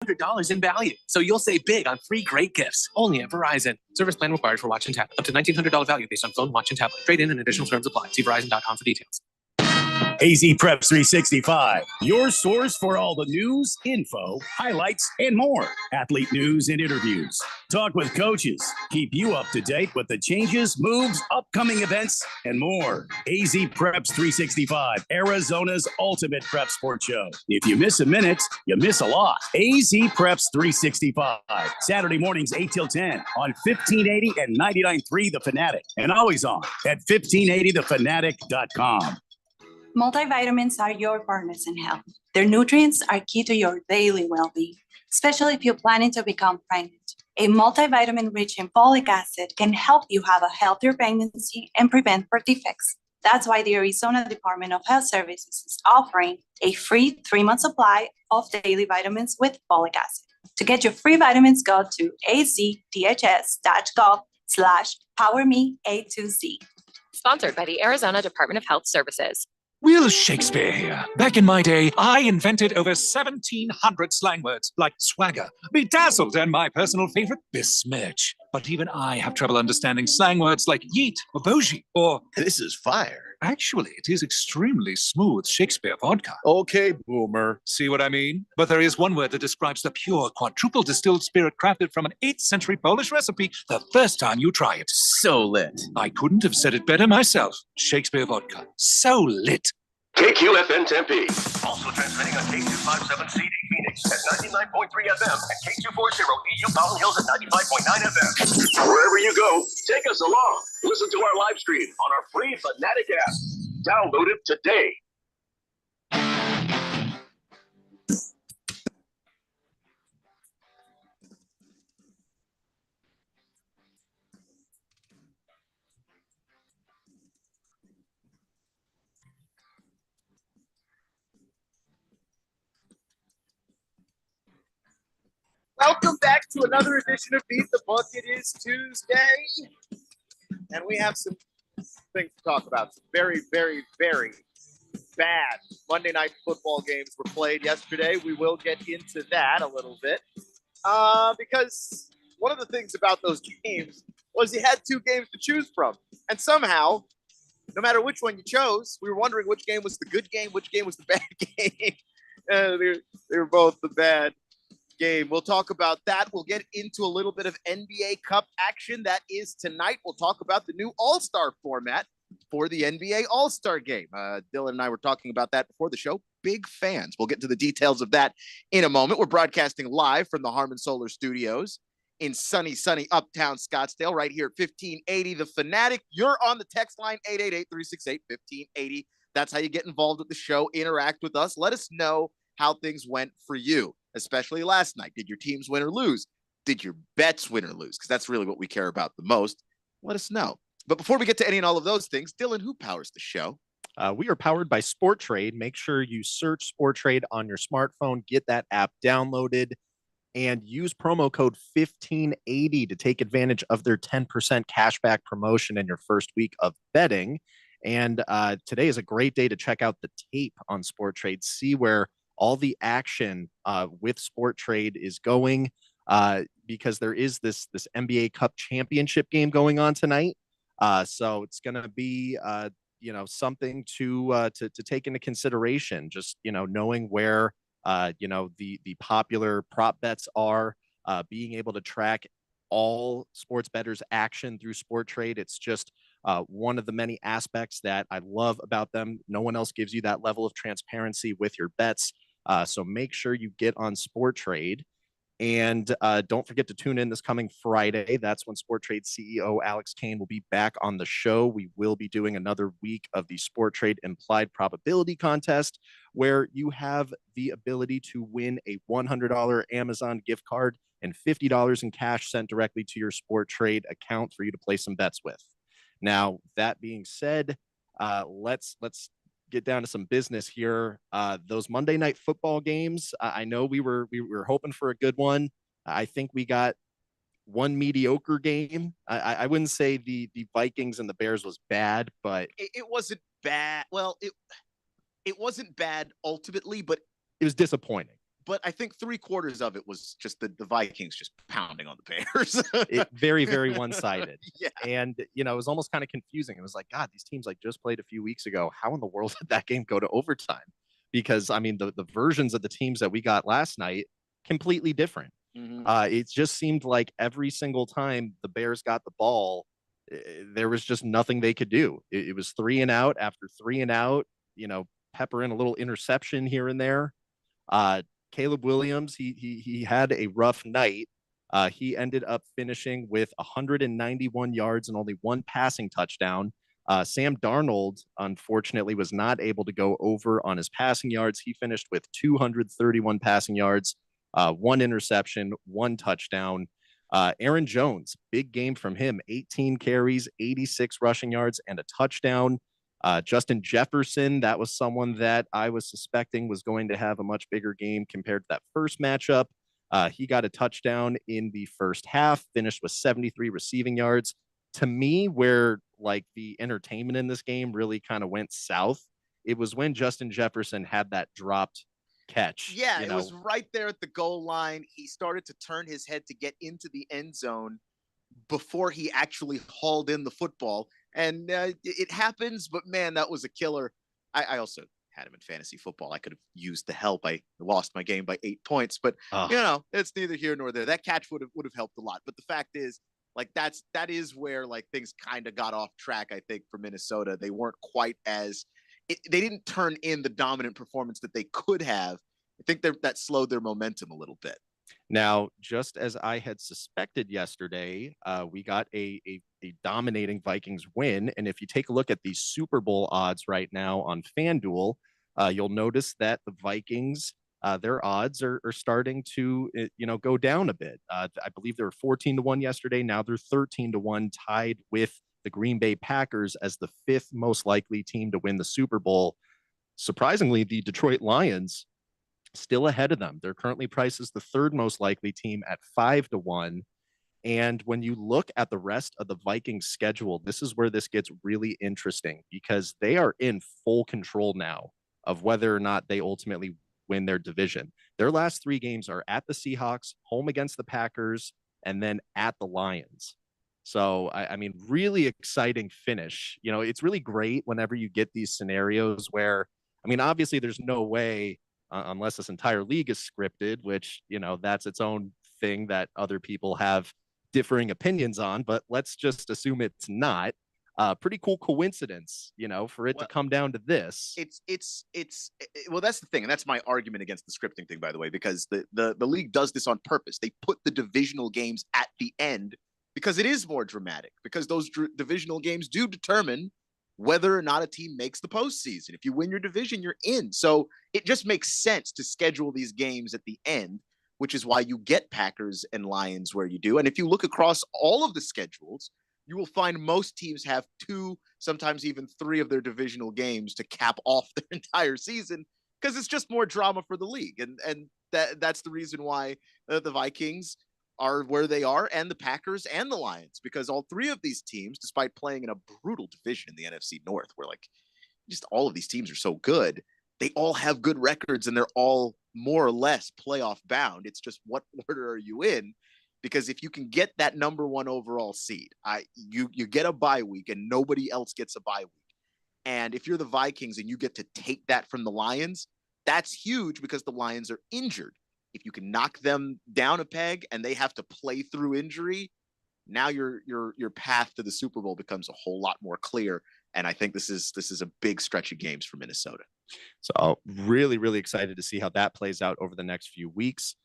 $100 in value. So you'll save big on free great gifts. Only at Verizon. Service plan required for watch and tablet. Up to $1,900 value based on phone, watch, and tablet. Trade in and additional terms apply. See Verizon.com for details. AZ Preps 365, your source for all the news, info, highlights, and more. Athlete news and interviews. Talk with coaches. Keep you up to date with the changes, moves, upcoming events, and more. AZ Preps 365, Arizona's ultimate prep sports show. If you miss a minute, you miss a lot. AZ Preps 365, Saturday mornings 8 till 10 on 1580 and 99.3 The Fanatic, and always on at 1580thefanatic.com. Multivitamins are your partners in health. Their nutrients are key to your daily well-being, especially if you're planning to become pregnant. A multivitamin rich in folic acid can help you have a healthier pregnancy and prevent birth defects. That's why the Arizona Department of Health Services is offering a free 3-month supply of daily vitamins with folic acid. To get your free vitamins, go to azdhs.gov/PowerMe-A2Z. Sponsored by the Arizona Department of Health Services. Will Shakespeare here. Back in my day, I invented over 1,700 slang words like swagger, bedazzled, and my personal favorite, besmirch. But even I have trouble understanding slang words like yeet or bougie or this is fire. Actually, it is extremely smooth Shakespeare vodka. Okay, boomer. See what I mean? But there is one word that describes the pure quadruple distilled spirit crafted from an 8th century Polish recipe the first time you try it. So lit. I couldn't have said it better myself. Shakespeare vodka. So lit. KQFN Tempe. Also transmitting on K257CD Phoenix at 99.3 FM and K240 EU Mountain Hills at 95.9 FM. Wherever you go, take us along. Listen to our live stream on our free Fanatic app. Download it today. Welcome back to another edition of Beat the Book. It is Tuesday, and we have some things to talk about. Some very, very, very bad Monday night football games were played yesterday. We will get into that a little bit because one of the things about those games was you had 2 games to choose from. And somehow, no matter which one you chose, we were wondering which game was the good game, which game was the bad game. They were both the bad game. We'll talk about that. We'll get into a little bit of NBA Cup action. That is tonight. We'll talk about the new All-Star format for the NBA All-Star game. Dylan and I were talking about that before the show. Big fans. We'll get to the details of that in a moment. We're broadcasting live from the Harmon Solar Studios in sunny uptown Scottsdale, right here at 1580 The Fanatic. You're on the text line 888-368-1580. That's how you get involved with the show. Interact with us. Let us know how things went for you, especially last night. Did your teams win or lose? Did your bets win or lose? Because that's really what we care about the most. Let us know. But before we get to any and all of those things, Dylan, who powers the show? We are powered by Sport Trade. Make sure you search Sport Trade on your smartphone, get that app downloaded, and use promo code 1580 to take advantage of their 10% cashback promotion in your first week of betting. And today is a great day to check out the tape on Sport Trade, see where all the action with Sport Trade is going, because there is this NBA Cup championship game going on tonight. So it's going to be, something to take into consideration, just, knowing where, the popular prop bets are, being able to track all sports bettors action through Sport Trade. It's just one of the many aspects that I love about them. No one else gives you that level of transparency with your bets. So make sure you get on Sport Trade, and don't forget to tune in this coming Friday. That's when Sport Trade CEO Alex Kane will be back on the show. We will be doing another week of the Sport Trade Implied Probability Contest, where you have the ability to win a $100 Amazon gift card and $50 in cash sent directly to your Sport Trade account for you to play some bets with. Now, that being said, let's get down to some business here. Those Monday night football games, I know we were hoping for a good one. I think we got one mediocre game. I wouldn't say the Vikings and the Bears was bad, but it wasn't bad. Well, it wasn't bad ultimately, but it was disappointing. but I think 3/4 of it was just the Vikings just pounding on the Bears. Very, very one-sided. Yeah. And, it was almost kind of confusing. It was like, God, these teams like just played a few weeks ago. How in the world did that game go to overtime? Because, I mean, the versions of the teams that we got last night, completely different. It just seemed like every single time the Bears got the ball, there was just nothing they could do. It was 3 and out after 3 and out, pepper in a little interception here and there. Caleb Williams, he had a rough night. He ended up finishing with 191 yards and only 1 passing touchdown. Sam Darnold, unfortunately, was not able to go over on his passing yards. He finished with 231 passing yards, 1 interception, 1 touchdown. Aaron Jones, big game from him, 18 carries, 86 rushing yards, and a touchdown. Justin Jefferson, that was someone that I was suspecting was going to have a much bigger game compared to that first matchup. He got a touchdown in the first half, finished with 73 receiving yards. To me, where like the entertainment in this game really kind of went south, it was when Justin Jefferson had that dropped catch. Yeah, it was right there at the goal line. He started to turn his head to get into the end zone before he actually hauled in the football. And it happens, but man, that was a killer. I also had him in fantasy football. I could have used the help. I lost my game by 8 points, but it's neither here nor there. That catch would have helped a lot. But the fact is, like that is where like things kind of got off track. I think for Minnesota, they weren't quite as they didn't turn in the dominant performance that they could have. I think that slowed their momentum a little bit. Now, just as I had suspected yesterday, we got a dominating Vikings win. And if you take a look at the Super Bowl odds right now on FanDuel, you'll notice that the Vikings, their odds are starting to, go down a bit. I believe they were 14-1 yesterday. Now they're 13-1, tied with the Green Bay Packers as the 5th most likely team to win the Super Bowl. Surprisingly, the Detroit Lions still ahead of them. They're currently priced as the 3rd most likely team at 5-1. And when you look at the rest of the Vikings schedule, this is where this gets really interesting because they are in full control now of whether or not they ultimately win their division. Their last 3 games are at the Seahawks, home against the Packers, and then at the Lions. So, I mean, really exciting finish. It's really great whenever you get these scenarios where, I mean, obviously there's no way, unless this entire league is scripted, which, that's its own thing that other people have differing opinions on, but let's just assume it's not. Pretty cool coincidence, for it to come down to this. Well, that's the thing. And that's my argument against the scripting thing, by the way, because the league does this on purpose. They put the divisional games at the end because it is more dramatic, because those divisional games do determine whether or not a team makes the postseason. If you win your division, you're in. So it just makes sense to schedule these games at the end, which is why you get Packers and Lions where you do. And if you look across all of the schedules, you will find most teams have 2, sometimes even 3 of their divisional games to cap off their entire season because it's just more drama for the league. And that's the reason why the Vikings are where they are, and the Packers and the Lions, because all 3 of these teams, despite playing in a brutal division in the NFC North, where like just all of these teams are so good, they all have good records and they're all more or less playoff bound. It's just what order are you in? Because if you can get that number 1 overall seed, you get a bye week and nobody else gets a bye week. And if you're the Vikings and you get to take that from the Lions, that's huge because the Lions are injured. If you can knock them down a peg and they have to play through injury, now your path to the Super Bowl becomes a whole lot more clear. And I think this is a big stretch of games for Minnesota. So really, really excited to see how that plays out over the next few weeks.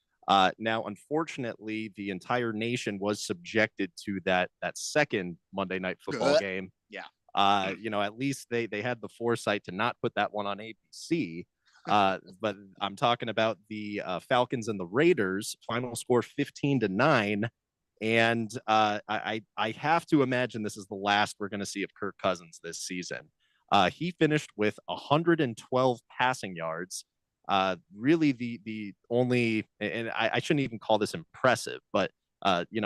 Now, unfortunately, the entire nation was subjected to that second Monday Night Football game. Yeah. At least they had the foresight to not put that one on ABC. But I'm talking about the Falcons and the Raiders. Final score 15-9. And I have to imagine this is the last we're going to see of Kirk Cousins this season. He finished with 112 passing yards. Really the only, and I shouldn't even call this impressive, but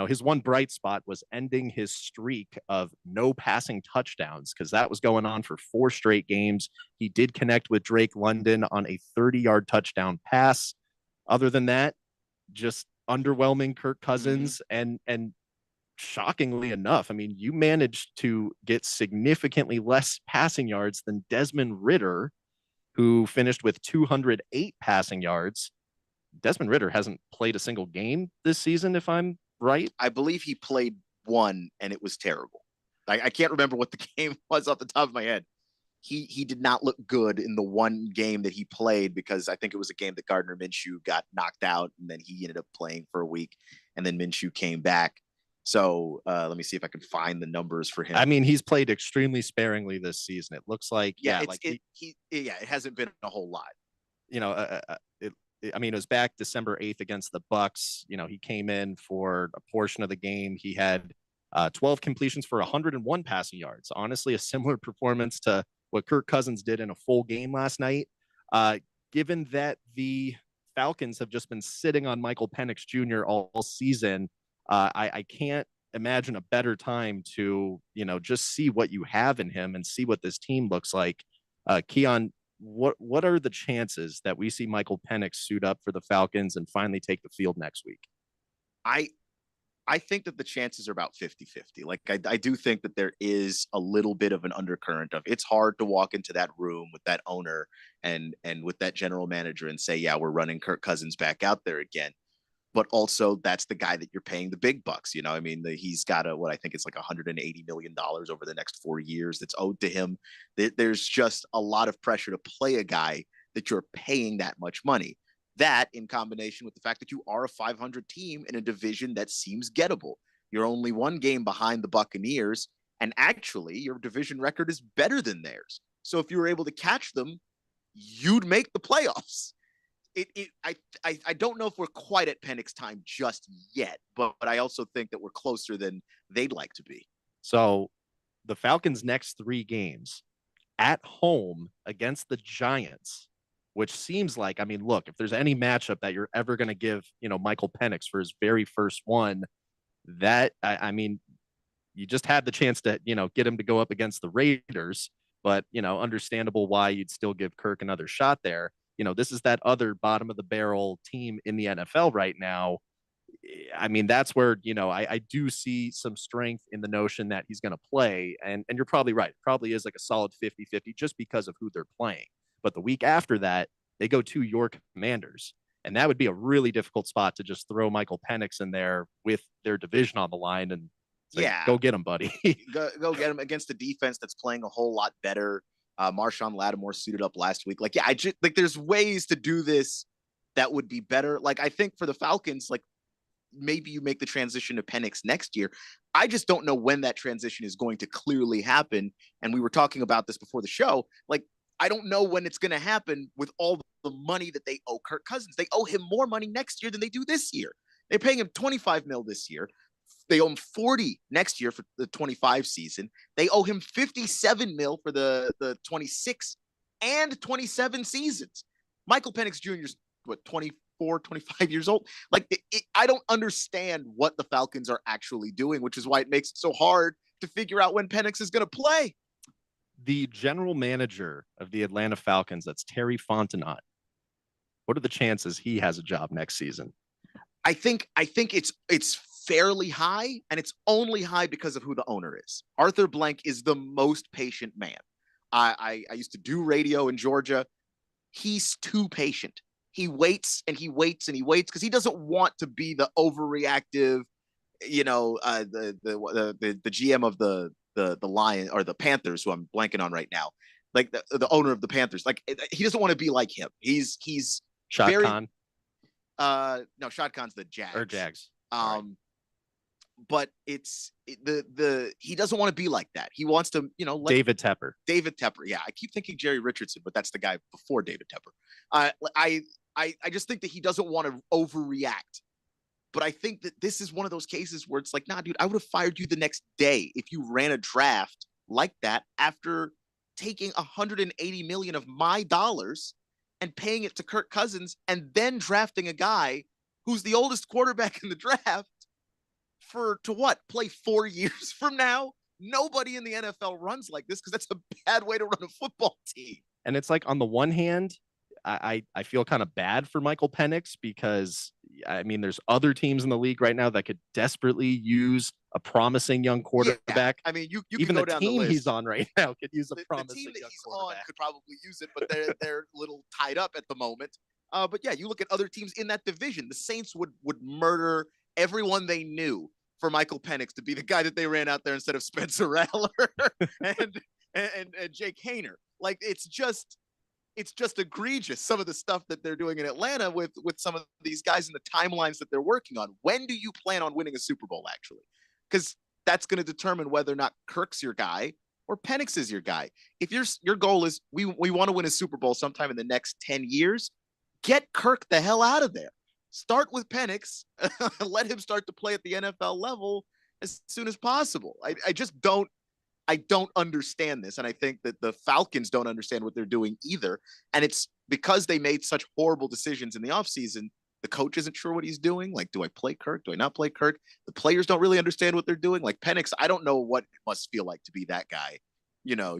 his one bright spot was ending his streak of no passing touchdowns, because that was going on for 4 straight games. He did connect with Drake London on a 30-yard touchdown pass. Other than that, just underwhelming Kirk Cousins. And shockingly enough, I mean, you managed to get significantly less passing yards than Desmond Ridder, who finished with 208 passing yards. Desmond Ridder hasn't played a single game this season, if I'm right. I believe he played one, and it was terrible. I can't remember what the game was off the top of my head. He did not look good in the one game that he played, because I think it was a game that Gardner Minshew got knocked out, and then he ended up playing for a week, and then Minshew came back. So let me see if I can find the numbers for him. I mean, he's played extremely sparingly this season. It looks like, it hasn't been a whole lot. You know, I mean, it was back December 8th against the Bucks. You know, he came in for a portion of the game. He had 12 completions for 101 passing yards. Honestly, a similar performance to what Kirk Cousins did in a full game last night. Given that the Falcons have just been sitting on Michael Penix Jr. all season, I can't imagine a better time to, you know, just see what you have in him and see what this team looks like. Keon, what are the chances that we see Michael Penix suit up for the Falcons and finally take the field next week? I think that the chances are about 50-50. Like, I do think that there is a little bit of an undercurrent of, it's hard to walk into that room with that owner and with that general manager and say, yeah, we're running Kirk Cousins back out there again. But also, that's the guy that you're paying the big bucks. You know, I mean, he's got what I think it's like $180 million over the next 4 years that's owed to him. There's just a lot of pressure to play a guy that you're paying that much money. That, in combination with the fact that you are a 500 team in a division that seems gettable. You're only one game behind the Buccaneers, and actually, your division record is better than theirs. So if you were able to catch them, you'd make the playoffs. I don't know if we're quite at Penix time just yet, but I also think that we're closer than they'd like to be. So the Falcons' next 3 games at home against the Giants, which seems like, I mean, look, if there's any matchup that you're ever going to give, you know, Michael Penix for his very first one, that, I mean, you just had the chance to, you know, get him to go up against the Raiders, but, you know, understandable why you'd still give Kirk another shot there. You know, this is that other bottom of the barrel team in the NFL right now. I mean, that's where, you know, I do see some strength in the notion that he's going to play. And you're probably right. It probably is like a solid 50-50 just because of who they're playing. But the week after that, they go to your Commanders. And that would be a really difficult spot to just throw Michael Penix in there with their division on the line and say, go get him, buddy. go get him against a defense that's playing a whole lot better. Marshawn Lattimore suited up last week. Like, yeah, I just like there's ways to do this that would be better. Like, I think for the Falcons, like maybe you make the transition to Penix next year. I just don't know when that transition is going to clearly happen. And we were talking about this before the show. Like, I don't know when it's going to happen with all the money that they owe Kirk Cousins. They owe him more money next year than they do this year. They're paying him $25 million this year. They owe him 40 next year for the 25 season. They owe him 57 mil for the 26 and 27 seasons. Michael Penix Jr. is what, 24, 25 years old. Like, I don't understand what the Falcons are actually doing, which is why it makes it so hard to figure out when Penix is going to play. The general manager of the Atlanta Falcons, that's Terry Fontenot. What are the chances he has a job next season? I think it's fairly high, and it's only high because of who the owner is. Arthur Blank is the most patient man. I used to do radio in Georgia. He's too patient. He waits and he waits and he waits because he doesn't want to be the overreactive, you know, the GM of the Lion or the Panthers, who I'm blanking on right now, like the owner of the Panthers. Like, he doesn't want to be like him. He's Shad Khan. No, Shad Khan's the Jags. Or Jags. But he doesn't want to be like that. He wants to, you know, David Tepper. Yeah, I keep thinking Jerry Richardson, but that's the guy before David Tepper. I just think that he doesn't want to overreact. But I think that this is one of those cases where it's like, nah, dude, I would have fired you the next day if you ran a draft like that after taking $180 million of my dollars and paying it to Kirk Cousins and then drafting a guy who's the oldest quarterback in the draft play 4 years from now. Nobody in the NFL runs like this because that's a bad way to run a football team. And it's like, on the one hand, I feel kind of bad for Michael Penix because I mean there's other teams in the league right now that could desperately use a promising young quarterback. I mean, you Even can go the down team the list. he's on right now could use a The promising team that young he's on quarterback. could probably use it, but they're a little tied up at the moment. But yeah, you look at other teams in that division. The Saints would murder everyone they knew for Michael Penix to be the guy that they ran out there instead of Spencer Rattler and Jake Hayner. Like it's just egregious some of the stuff that they're doing in Atlanta with some of these guys and the timelines that they're working on. When do you plan on winning a Super Bowl actually? Because that's going to determine whether or not Kirk's your guy or Penix is your guy. If your goal is we want to win a Super Bowl sometime in the next 10 years, get Kirk the hell out of there. Start with Penix, let him start to play at the NFL level as soon as possible. I just don't understand this. And I think that the Falcons don't understand what they're doing either. And it's because they made such horrible decisions in the offseason. The coach isn't sure what he's doing. Like, do I play Kirk? Do I not play Kirk? The players don't really understand what they're doing. Like Penix, I don't know what it must feel like to be that guy. You know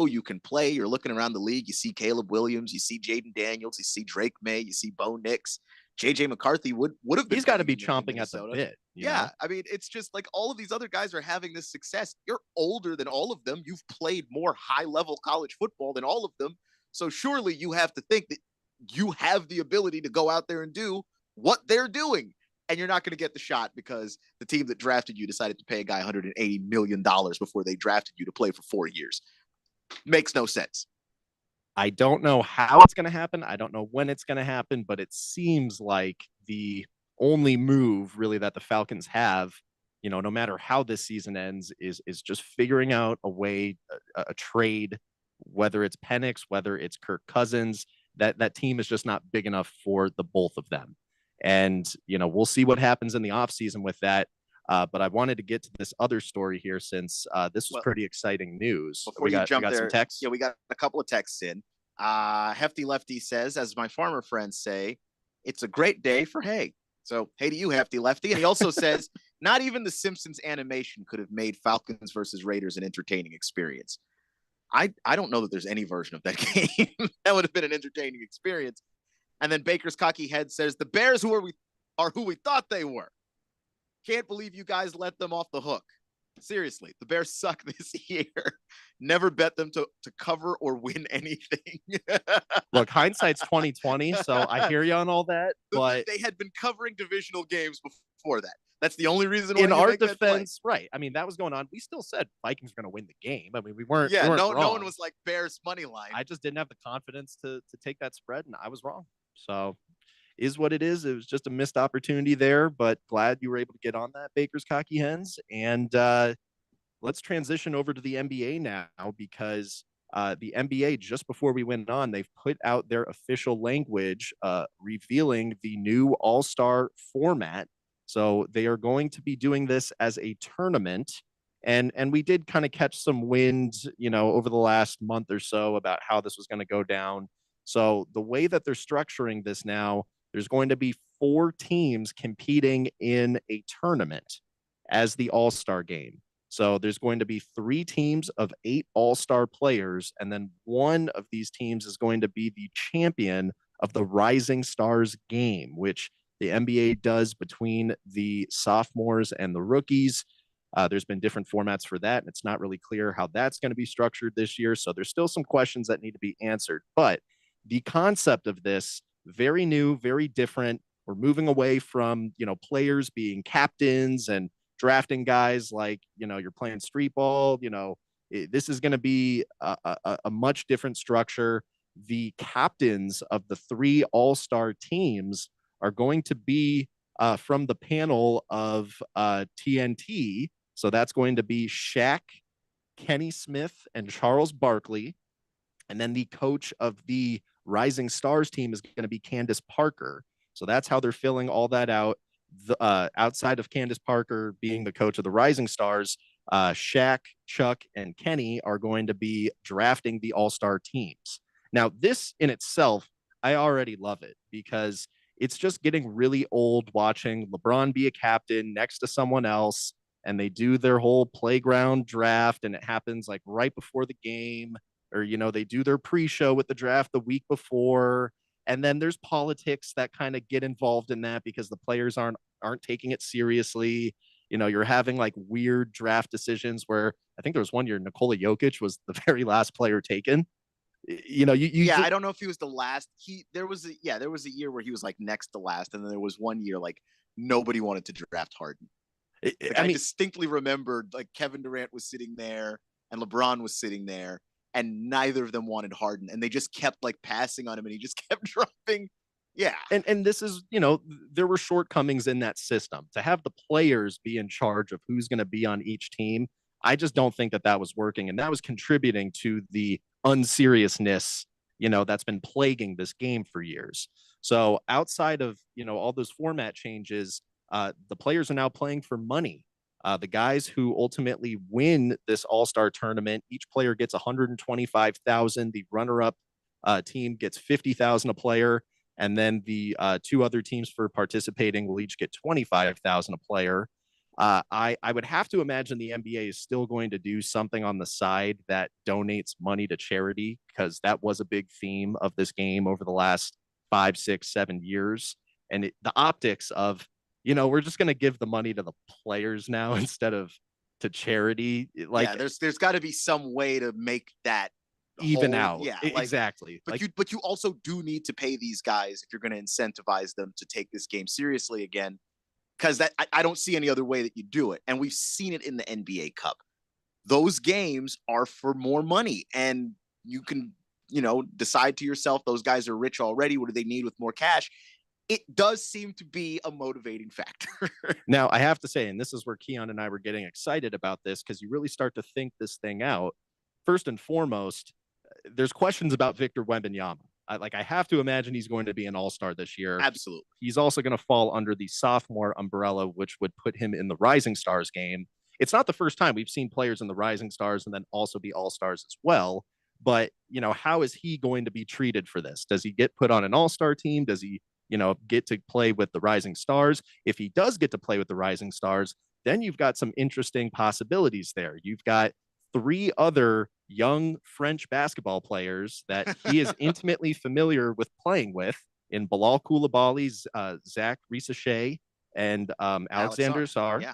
you can play. You're looking around the league. You see Caleb Williams. You see Jaden Daniels. You see Drake May. You see Bo Nix. JJ McCarthy would have been. He's got to be in chomping at the Minnesota. bit. Yeah, know? I mean, it's just like all of these other guys are having this success. You're older than all of them. You've played more high-level college football than all of them. So surely you have to think that you have the ability to go out there and do what they're doing. And you're not going to get the shot because the team that drafted you decided to pay a guy $180 million before they drafted you to play for 4 years. Makes no sense. I don't know how it's going to happen. I don't know when it's going to happen, but it seems like the only move really that the Falcons have, you know, no matter how this season ends, is just figuring out a way, a trade, whether it's Penix, whether it's Kirk Cousins. That team is just not big enough for the both of them. And, you know, we'll see what happens in the offseason with that. But I wanted to get to this other story here since this was pretty exciting news. Before you jump there, some texts. Yeah, we got a couple of texts in. Hefty Lefty says, as my farmer friends say, it's a great day for hay. So hey to you, Hefty Lefty. And he also says, not even the Simpsons animation could have made Falcons versus Raiders an entertaining experience. I don't know that there's any version of that game that would have been an entertaining experience. And then Baker's cocky head says, the Bears are who we thought they were. Can't believe you guys let them off the hook. Seriously, the Bears suck this year. Never bet them to cover or win anything. Look, hindsight's 2020, so I hear you on all that. But they had been covering divisional games before that. That's the only reason why in our defense, right? I mean, that was going on. We still said Vikings were going to win the game. I mean, we weren't. Yeah, we weren't no wrong. one was like Bears money line. I just didn't have the confidence to take that spread, and I was wrong. So, is what it is. It was just a missed opportunity there, but glad you were able to get on that, Baker's Cocky Hens. And let's transition over to the NBA now, because the NBA, just before we went on, they've put out their official language revealing the new All-Star format. So they are going to be doing this as a tournament. And we did kind of catch some wind, you know, over the last month or so about how this was going to go down. So the way that they're structuring this now, there's going to be 4 teams competing in a tournament as the All-Star game. So there's going to be 3 teams of 8 All-Star players, and then one of these teams is going to be the champion of the Rising Stars game, which the NBA does between the sophomores and the rookies. There's been different formats for that, and it's not really clear how that's going to be structured this year. So there's still some questions that need to be answered. But the concept of this, very new, very different. We're moving away from, you know, players being captains and drafting guys like, you know, you're playing street ball. You know, this is going to be a much different structure. The captains of the 3 All-Star teams are going to be from the panel of TNT. So that's going to be Shaq, Kenny Smith, and Charles Barkley. And then the coach of the Rising Stars team is going to be Candace Parker. So that's how they're filling all that out. Outside of Candace Parker being the coach of the Rising Stars, Shaq, Chuck, and Kenny are going to be drafting the All-Star teams. Now, this in itself, I already love it because it's just getting really old watching LeBron be a captain next to someone else, and they do their whole playground draft, and it happens like right before the game, or, you know, they do their pre-show with the draft the week before. And then there's politics that kind of get involved in that because the players aren't taking it seriously. You're having like weird draft decisions where I think there was one year Nikola Jokic was the very last player taken. I don't know if he was the last. There was a year where he was like next to last, and then there was one year like nobody wanted to draft Harden. I distinctly remembered like Kevin Durant was sitting there and LeBron was sitting there, and neither of them wanted Harden, and they just kept like passing on him, and he just kept dropping. Yeah. And this is, there were shortcomings in that system. To have the players be in charge of who's going to be on each team, I just don't think that was working. And that was contributing to the unseriousness, that's been plaguing this game for years. So outside of, all those format changes, the players are now playing for money. The guys who ultimately win this All-Star tournament, each player gets $125,000. The runner-up team gets $50,000 a player. And then the two other teams for participating will each get $25,000 a player. I would have to imagine the NBA is still going to do something on the side that donates money to charity, because that was a big theme of this game over the last 5, 6, 7 years. And the optics of, we're just going to give the money to the players now instead of to charity. There's got to be some way to make that even out. Yeah, exactly. But you also do need to pay these guys if you're going to incentivize them to take this game seriously again, because I don't see any other way that you do it. And we've seen it in the NBA Cup. Those games are for more money, and you can, decide to yourself, those guys are rich already. What do they need with more cash? It does seem to be a motivating factor. Now, I have to say, and this is where Keon and I were getting excited about this, because you really start to think this thing out. First and foremost, there's questions about Victor Wembanyama. I have to imagine he's going to be an all-star this year. Absolutely. He's also going to fall under the sophomore umbrella, which would put him in the Rising Stars game. It's not the first time we've seen players in the Rising Stars and then also be all-stars as well. But, how is he going to be treated for this? Does he get put on an all-star team? Does he, get to play with the Rising Stars? If he does get to play with the Rising Stars, then you've got some interesting possibilities there. You've got 3 other young French basketball players that he is intimately familiar with playing with in Bilal Koulibaly, Zach Risache, and Alexander Sarr. Yeah.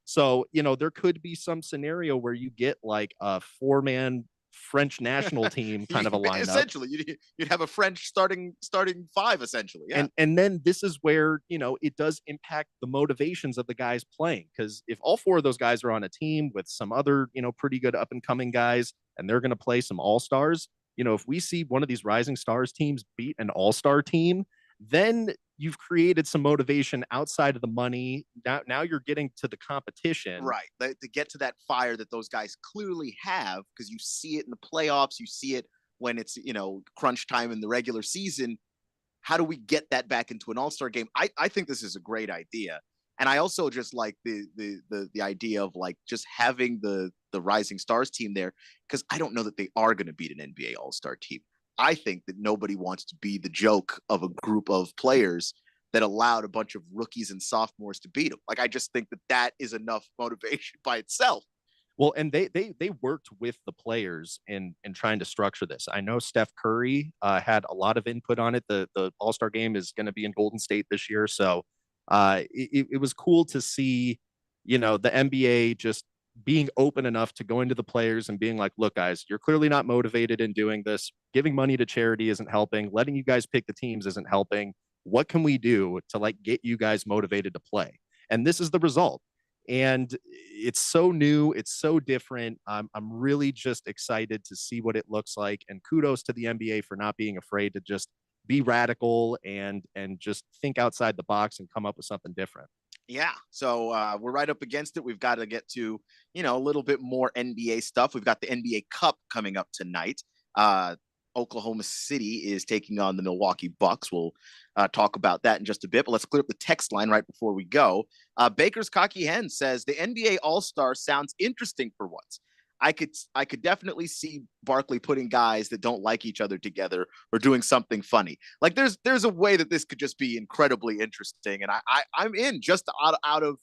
So, there could be some scenario where you get like a 4-man French national team kind of a lineup. Essentially, you'd have a French starting 5, essentially. Yeah. And then this is where, it does impact the motivations of the guys playing. Because if all 4 of those guys are on a team with some other, pretty good up and coming guys, and they're going to play some all-stars, if we see one of these Rising Stars teams beat an all-star team, then you've created some motivation outside of the money. Now you're getting to the competition. Right. To get to that fire that those guys clearly have, because you see it in the playoffs, you see it when it's, crunch time in the regular season. How do we get that back into an all-star game? I think this is a great idea. And I also just like the idea of like just having the Rising Stars team there, because I don't know that they are going to beat an NBA all-star team. I think that nobody wants to be the joke of a group of players that allowed a bunch of rookies and sophomores to beat them. Like, I just think that is enough motivation by itself. Well, and they worked with the players in trying to structure this. I know Steph Curry had a lot of input on it. The All-Star game is going to be in Golden State this year. So it was cool to see, the NBA just being open enough to go into the players and being like, look, guys, you're clearly not motivated in doing this. Giving money to charity isn't helping. Letting you guys pick the teams isn't helping. What can we do to like get you guys motivated to play? And this is the result. And it's so new. It's so different. I'm really just excited to see what it looks like. And kudos to the NBA for not being afraid to just be radical and just think outside the box and come up with something different. Yeah. So we're right up against it. We've got to get to, a little bit more NBA stuff. We've got the NBA Cup coming up tonight. Oklahoma City is taking on the Milwaukee Bucks. We'll talk about that in just a bit, but let's clear up the text line right before we go. Baker's Cocky Hen says the NBA All-Star sounds interesting for once. I could definitely see Barkley putting guys that don't like each other together or doing something funny. Like there's a way that this could just be incredibly interesting. And I'm in just out of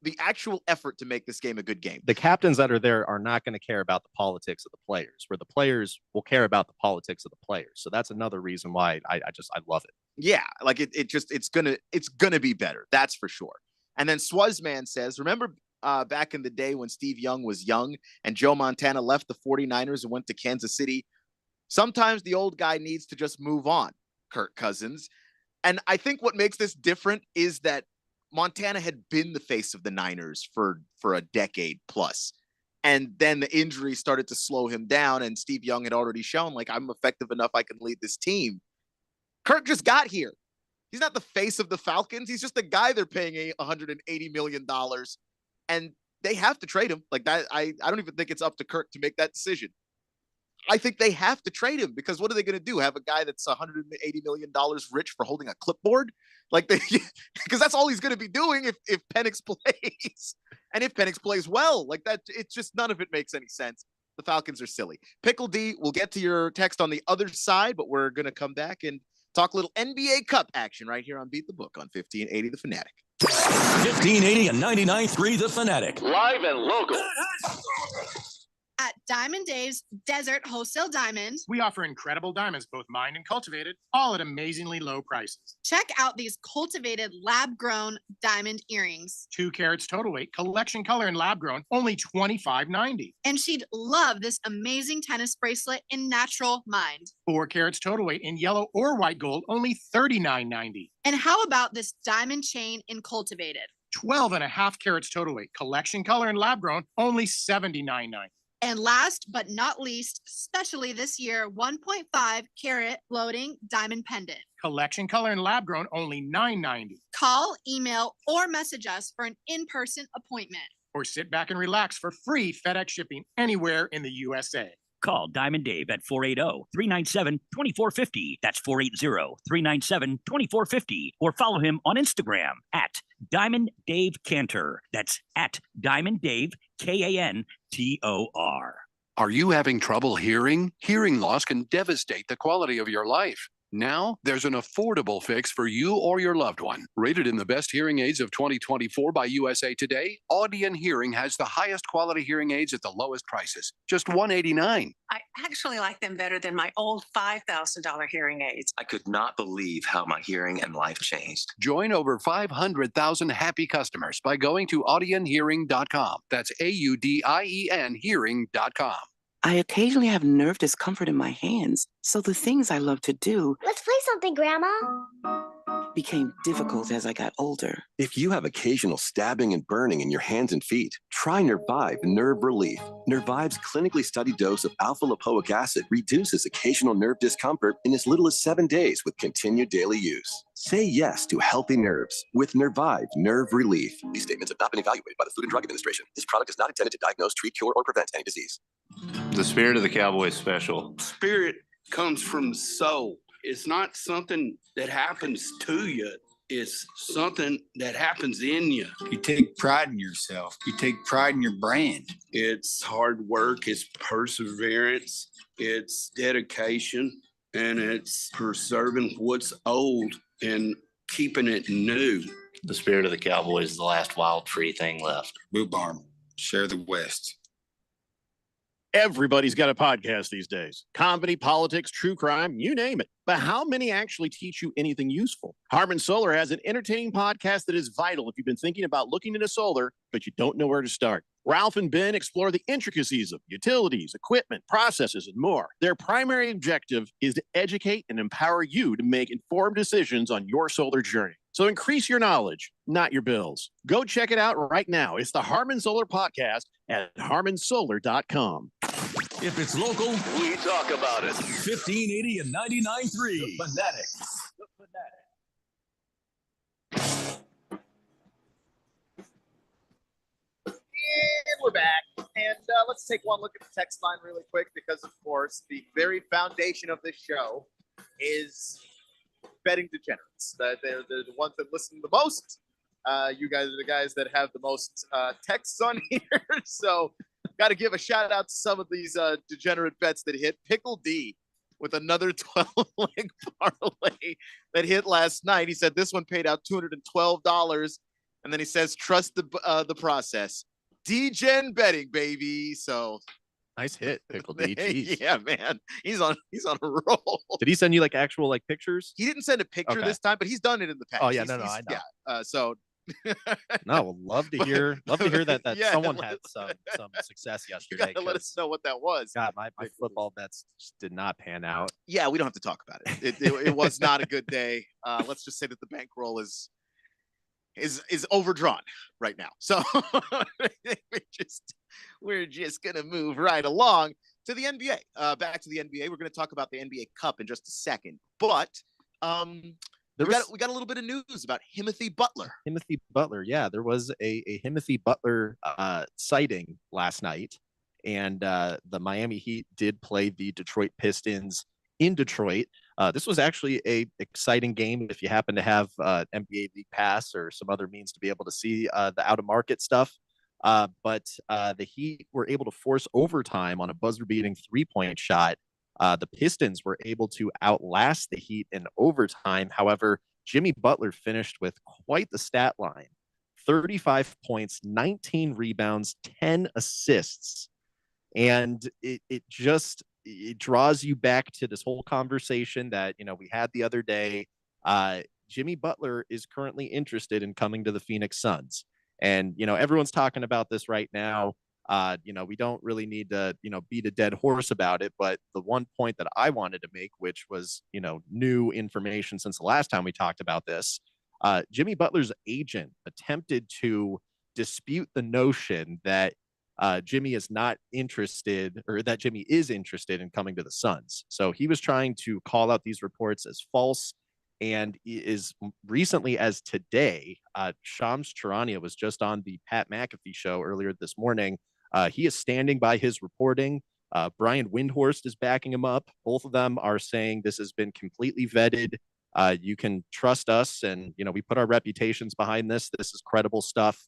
the actual effort to make this game a good game. The captains that are there are not going to care about the politics of the players, where the players will care about the politics of the players. So that's another reason why I love it. Yeah, like it's gonna be better. That's for sure. And then Swazman says, remember back in the day when Steve Young was young and Joe Montana left the 49ers and went to Kansas City? Sometimes the old guy needs to just move on, Kirk Cousins. And I think what makes this different is that Montana had been the face of the Niners for a decade plus. And then the injury started to slow him down. And Steve Young had already shown, like, I'm effective enough. I can lead this team. Kirk just got here. He's not the face of the Falcons. He's just the guy they're paying $180 million. And they have to trade him like that. I don't even think it's up to Kirk to make that decision. I think they have to trade him because what are they going to do? Have a guy that's $180 million rich for holding a clipboard? Like because that's all he's going to be doing if Penix plays. And if Penix plays well, like that, it's just none of it makes any sense. The Falcons are silly. Pickle D, we'll get to your text on the other side, but we're going to come back and talk a little NBA Cup action right here on Beat the Book on 1580 The Fanatic. 1580 and 99.3 The Fanatic. Live and local. At Diamond Dave's Desert Wholesale Diamonds, we offer incredible diamonds, both mined and cultivated, all at amazingly low prices. Check out these cultivated lab-grown diamond earrings. 2 carats total weight, collection color and lab-grown, only $25.90. And she'd love this amazing tennis bracelet in natural mined. 4 carats total weight in yellow or white gold, only $39.90. And how about this diamond chain in cultivated? 12.5 carats total weight, collection color and lab-grown, only $79.90. And last but not least, especially this year, 1.5 carat floating diamond pendant. Collection color and lab grown, only $9.90. Call, email, or message us for an in-person appointment. Or sit back and relax for free FedEx shipping anywhere in the USA. Call Diamond Dave at 480-397-2450. That's 480-397-2450. Or follow him on Instagram at Diamond Dave Cantor. That's at Diamond Dave, Kantor. Are you having trouble hearing? Hearing loss can devastate the quality of your life. Now, there's an affordable fix for you or your loved one. Rated in the best hearing aids of 2024 by USA Today, Audion Hearing has the highest quality hearing aids at the lowest prices. Just $189. I actually like them better than my old $5,000 hearing aids. I could not believe how my hearing and life changed. Join over 500,000 happy customers by going to audionhearing.com. That's AUDIEN hearing.com. I occasionally have nerve discomfort in my hands, so the things I love to do Let's play something, Grandma. became difficult as I got older. If you have occasional stabbing and burning in your hands and feet, try Nervive Nerve Relief. Nervive's clinically studied dose of alpha-lipoic acid reduces occasional nerve discomfort in as little as 7 days with continued daily use. Say yes to healthy nerves with Nervive Nerve Relief. These statements have not been evaluated by the Food and Drug Administration. This product is not intended to diagnose, treat, cure, or prevent any disease. The Spirit of the Cowboys special. Spirit comes from soul. It's not something that happens to you. It's something that happens in you. You take pride in yourself. You take pride in your brand. It's hard work. It's perseverance. It's dedication. And it's preserving what's old and keeping it new. The Spirit of the Cowboys is the last wild free thing left. Boot Barn. Share the West. Everybody's got a podcast these days. Comedy, politics, true crime, you name it. But how many actually teach you anything useful? Harmon Solar has an entertaining podcast that is vital if you've been thinking about looking into solar, but you don't know where to start. Ralph and Ben explore the intricacies of utilities, equipment, processes, and more. Their primary objective is to educate and empower you to make informed decisions on your solar journey. So increase your knowledge, not your bills. Go check it out right now. It's the Harmon Solar Podcast at harmonsolar.com. If it's local, we talk about it. 1580 and 99.3 The Fanatic. And we're back. And let's take one look at the text line really quick because, of course, the very foundation of this show is betting degenerates. They're the ones that listen the most. You guys are the guys that have the most texts on here. So got to give a shout out to some of these degenerate bets that hit. Pickle D with another 12-leg parlay that hit last night. He said this one paid out $212. And then he says, trust the process. D-Gen betting, baby. So nice hit, Pickle D. Jeez. yeah, man. He's on a roll. Did he send you like actual like pictures? He didn't send a picture Okay. this time, but he's done it in the past. Oh yeah, He's- no, I know. Yeah. So No, would love to hear that Yeah, someone let- had some success you yesterday. gotta let us 'cause, know what that was. God, my football bets just did not pan out. Yeah, we don't have to talk about it. It was not a good day. Let's just say that the bankroll is overdrawn right now. So we're just gonna move right along to the NBA. Back to the NBA. We're gonna talk about the NBA Cup in just a second, but we got a little bit of news about Timothy Butler. Timothy Butler, yeah, there was a Timothy Butler sighting last night, and the Miami Heat did play the Detroit Pistons in Detroit. This was actually a exciting game if you happen to have NBA League Pass or some other means to be able to see the out of market stuff. But the Heat were able to force overtime on a buzzer-beating three-point shot. The Pistons were able to outlast the Heat in overtime. However, Jimmy Butler finished with quite the stat line: 35 points, 19 rebounds, 10 assists. And it draws you back to this whole conversation that, we had the other day. Jimmy Butler is currently interested in coming to the Phoenix Suns. And, everyone's talking about this right now. We don't really need to, beat a dead horse about it. But the one point that I wanted to make, which was, new information since the last time we talked about this, Jimmy Butler's agent attempted to dispute the notion that Jimmy is not interested, or that Jimmy is interested in coming to the Suns. So he was trying to call out these reports as false. And is recently as today, Shams Charania was just on the Pat McAfee show earlier this morning. He is standing by his reporting. Brian Windhorst is backing him up. Both of them are saying this has been completely vetted. You can trust us, and we put our reputations behind this. This is credible stuff.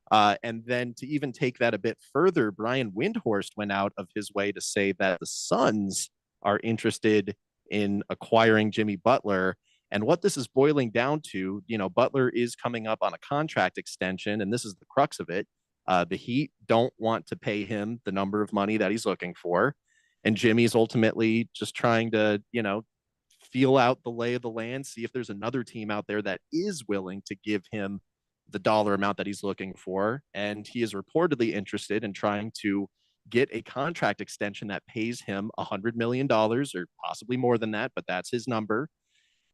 And then to even take that a bit further, Brian Windhorst went out of his way to say that the Suns are interested in acquiring Jimmy Butler. And what this is boiling down to, Butler is coming up on a contract extension, and this is the crux of it. The Heat don't want to pay him the number of money that he's looking for. And Jimmy's ultimately just trying to, feel out the lay of the land, see if there's another team out there that is willing to give him the dollar amount that he's looking for. And he is reportedly interested in trying to get a contract extension that pays him $100 million or possibly more than that, but that's his number.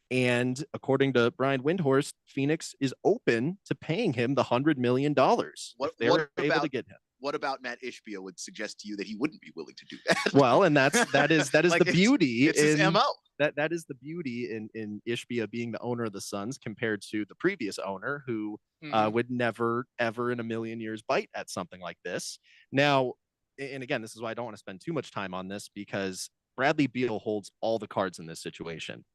And according to Brian Windhorst, Phoenix is open to paying him the $100 million if they're able to get him. What about Matt Ishbia would suggest to you that he wouldn't be willing to do that? Well, and that is Like, the beauty. it's his MO. That is the beauty in Ishbia being the owner of the Suns compared to the previous owner, who would never, ever in a million years bite at something like this. Now, and again, this is why I don't want to spend too much time on this, because Bradley Beal holds all the cards in this situation.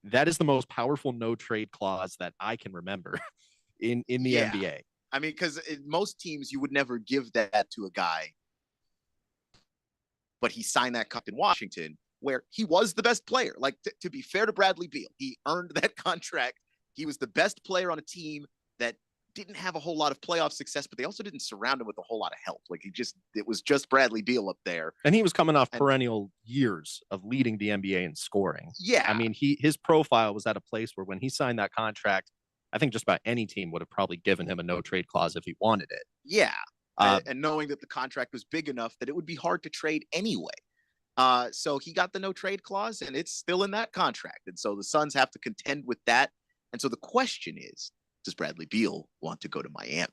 That is the most powerful no trade clause that I can remember in the NBA. I mean, because most teams, you would never give that to a guy, but he signed that cup in Washington, where he was the best player. Like, to be fair to Bradley Beal, he earned that contract. He was the best player on a team that didn't have a whole lot of playoff success, but they also didn't surround him with a whole lot of help. Like, it was just Bradley Beal up there. And he was coming off perennial years of leading the NBA in scoring. Yeah. I mean, his profile was at a place where when he signed that contract, I think just about any team would have probably given him a no trade clause if he wanted it. Yeah. And knowing that the contract was big enough that it would be hard to trade anyway. So he got the no trade clause, and it's still in that contract. And so the Suns have to contend with that. And so the question is, does Bradley Beal want to go to Miami?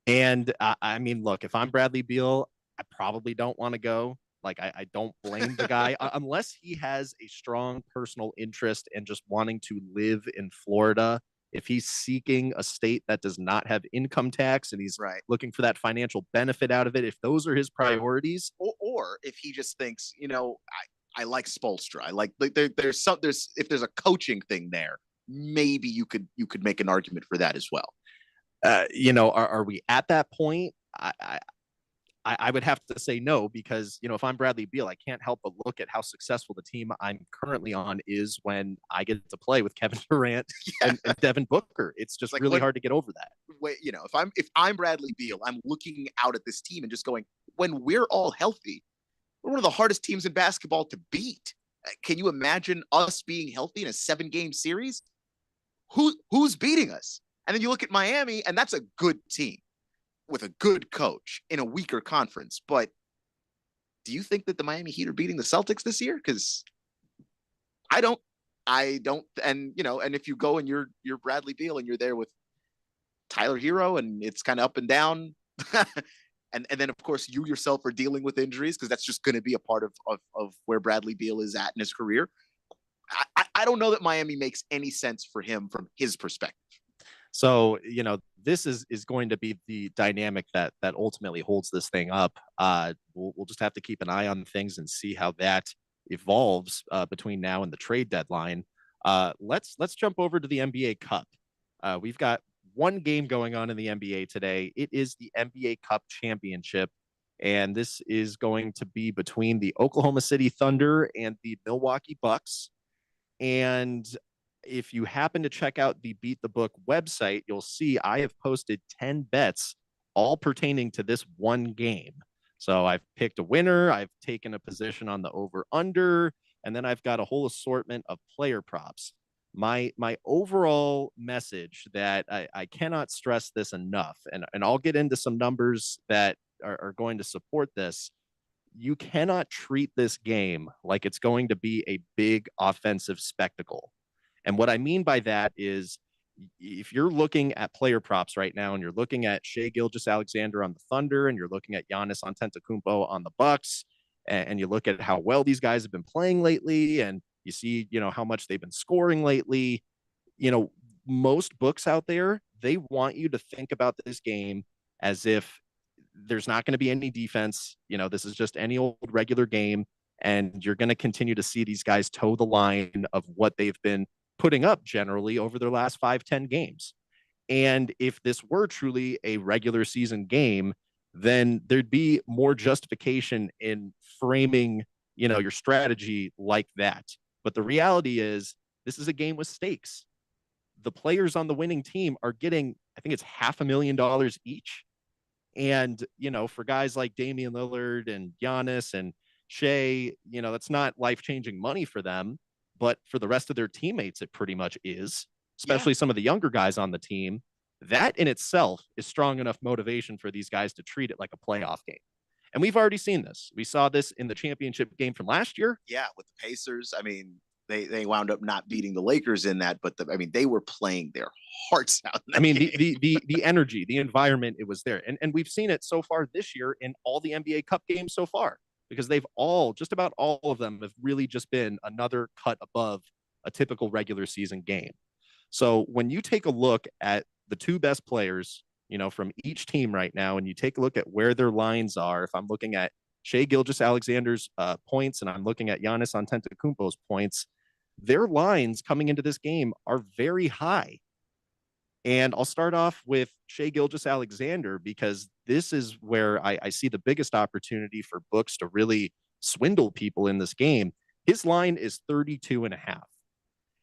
And I mean, look, if I'm Bradley Beal, I probably don't want to go. Like, I don't blame the guy unless he has a strong personal interest in just wanting to live in Florida. If he's seeking a state that does not have income tax and he's looking for that financial benefit out of it, if those are his priorities, or if he just thinks, I like Spoelstra. I like if there's a coaching thing there, maybe you could make an argument for that as well. Are we at that point? I would have to say no, because, if I'm Bradley Beal, I can't help but look at how successful the team I'm currently on is when I get to play with Kevin Durant and Devin Booker. It's just really hard to get over that. Wait, if I'm Bradley Beal, I'm looking out at this team and just going, when we're all healthy, we're one of the hardest teams in basketball to beat. Can you imagine us being healthy in a 7-game series? Who's beating us? And then you look at Miami, and that's a good team with a good coach in a weaker conference. But do you think that the Miami Heat are beating the Celtics this year? Because I don't. And and if you go and you're Bradley Beal and you're there with Tyler Hero, and it's kind of up and down, and then of course you yourself are dealing with injuries, because that's just going to be a part of where Bradley Beal is at in his career. I don't know that Miami makes any sense for him from his perspective. So, this is going to be the dynamic that ultimately holds this thing up. We'll just have to keep an eye on things and see how that evolves between now and the trade deadline. Let's jump over to the NBA Cup. We've got one game going on in the NBA today. It is the NBA Cup Championship, and this is going to be between the Oklahoma City Thunder and the Milwaukee Bucks. And if you happen to check out the Beat the Book website, you'll see I have posted 10 bets all pertaining to this one game. So I've picked a winner, I've taken a position on the over-under, and then I've got a whole assortment of player props. My overall message that I cannot stress this enough, and I'll get into some numbers that are going to support this. You cannot treat this game like it's going to be a big offensive spectacle. And what I mean by that is, if you're looking at player props right now and you're looking at Shai Gilgeous-Alexander on the Thunder and you're looking at Giannis Antetokounmpo on the Bucks, and you look at how well these guys have been playing lately, and you see, how much they've been scoring lately, most books out there, they want you to think about this game as if there's not going to be any defense. This is just any old regular game, and you're going to continue to see these guys toe the line of what they've been putting up generally over their last 5-10 games. And if this were truly a regular season game, then there'd be more justification in framing, your strategy like that. But the reality is, this is a game with stakes. The players on the winning team are getting, I think it's $500,000 each. And, for guys like Damian Lillard and Giannis and Shai, that's not life-changing money for them. But for the rest of their teammates, it pretty much is, especially some of the younger guys on the team. That in itself is strong enough motivation for these guys to treat it like a playoff game. And we've already seen this. We saw this in the championship game from last year. Yeah, with the Pacers. I mean, they wound up not beating the Lakers in that, but they were playing their hearts out. I mean, the energy, the environment, it was there. And we've seen it so far this year in all the NBA Cup games so far, because just about all of them have really just been another cut above a typical regular season game. So when you take a look at the two best players, from each team right now, and you take a look at where their lines are, if I'm looking at Shai Gilgeous-Alexander's points and I'm looking at Giannis Antetokounmpo's points, their lines coming into this game are very high. And I'll start off with Shai Gilgeous-Alexander, because this is where I see the biggest opportunity for books to really swindle people in this game. His line is 32.5.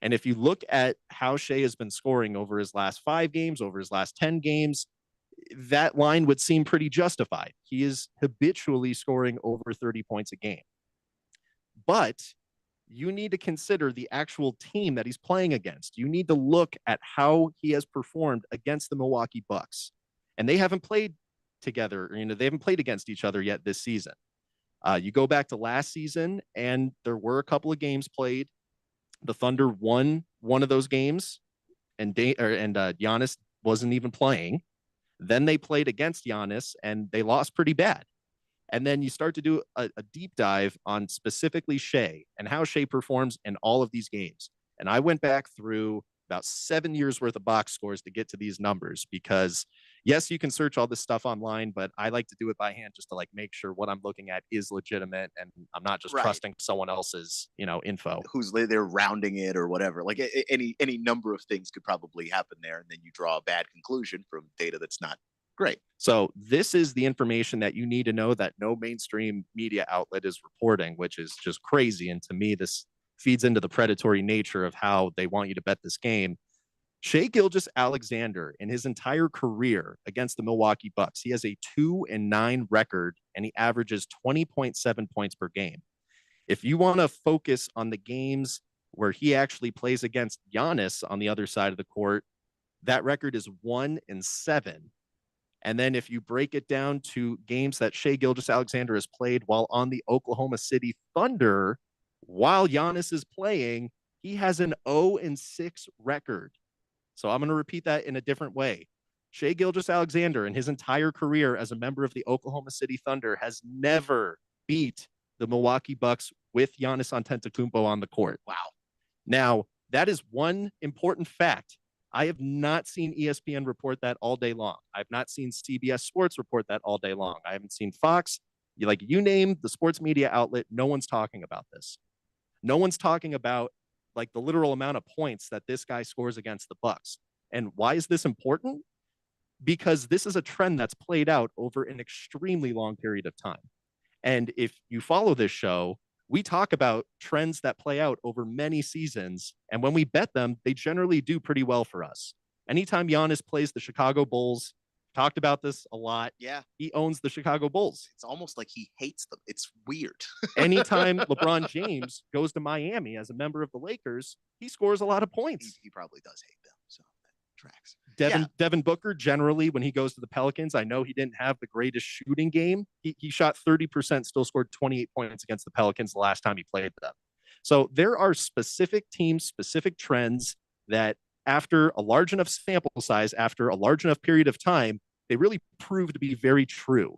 And if you look at how Shai has been scoring over his last 5 games, over his last 10 games, that line would seem pretty justified. He is habitually scoring over 30 points a game. But you need to consider the actual team that he's playing against. You need to look at how he has performed against the Milwaukee Bucks. And they haven't played together, they haven't played against each other yet this season. You go back to last season, and there were a couple of games played. The Thunder won one of those games, and Giannis wasn't even playing. Then they played against Giannis, and they lost pretty bad. And then you start to do a deep dive on specifically Shai and how Shai performs in all of these games. And I went back through about 7 years worth of box scores to get to these numbers, because yes, you can search all this stuff online, but I like to do it by hand just to make sure what I'm looking at is legitimate, and I'm not just trusting someone else's, info. Who's they're rounding it or whatever. Like any number of things could probably happen there, and then you draw a bad conclusion from data that's not Great. So this is the information that you need to know that no mainstream media outlet is reporting, which is just crazy. And to me, this feeds into the predatory nature of how they want you to bet this game. Shai Gilgeous-Alexander, in his entire career against the Milwaukee Bucks, he has a 2-9 record, and he averages 20.7 points per game. If you want to focus on the games where he actually plays against Giannis on the other side of the court, that record is 1-7. And then if you break it down to games that Shai Gilgeous-Alexander has played while on the Oklahoma City Thunder, while Giannis is playing, he has an 0-6 record. So I'm going to repeat that in a different way. Shai Gilgeous-Alexander, in his entire career as a member of the Oklahoma City Thunder, has never beat the Milwaukee Bucks with Giannis Antetokounmpo on the court. Wow. Now, that is one important fact. I have not seen ESPN report that all day long. I've not seen CBS Sports report that all day long. I haven't seen Fox. You name the sports media outlet, no one's talking about this. No one's talking about like the literal amount of points that this guy scores against the Bucks. And why is this important? Because this is a trend that's played out over an extremely long period of time. And if you follow this show, we talk about trends that play out over many seasons. And when we bet them, they generally do pretty well for us. Anytime Giannis plays the Chicago Bulls, talked about this a lot. Yeah. He owns the Chicago Bulls. It's almost like he hates them. It's weird. Anytime LeBron James goes to Miami as a member of the Lakers, he scores a lot of points. He probably does hate them. So that tracks. Devin Booker, generally, when he goes to the Pelicans, I know he didn't have the greatest shooting game. He shot 30%, still scored 28 points against the Pelicans the last time he played them. So there are specific teams, specific trends that after a large enough sample size, after a large enough period of time, they really prove to be very true.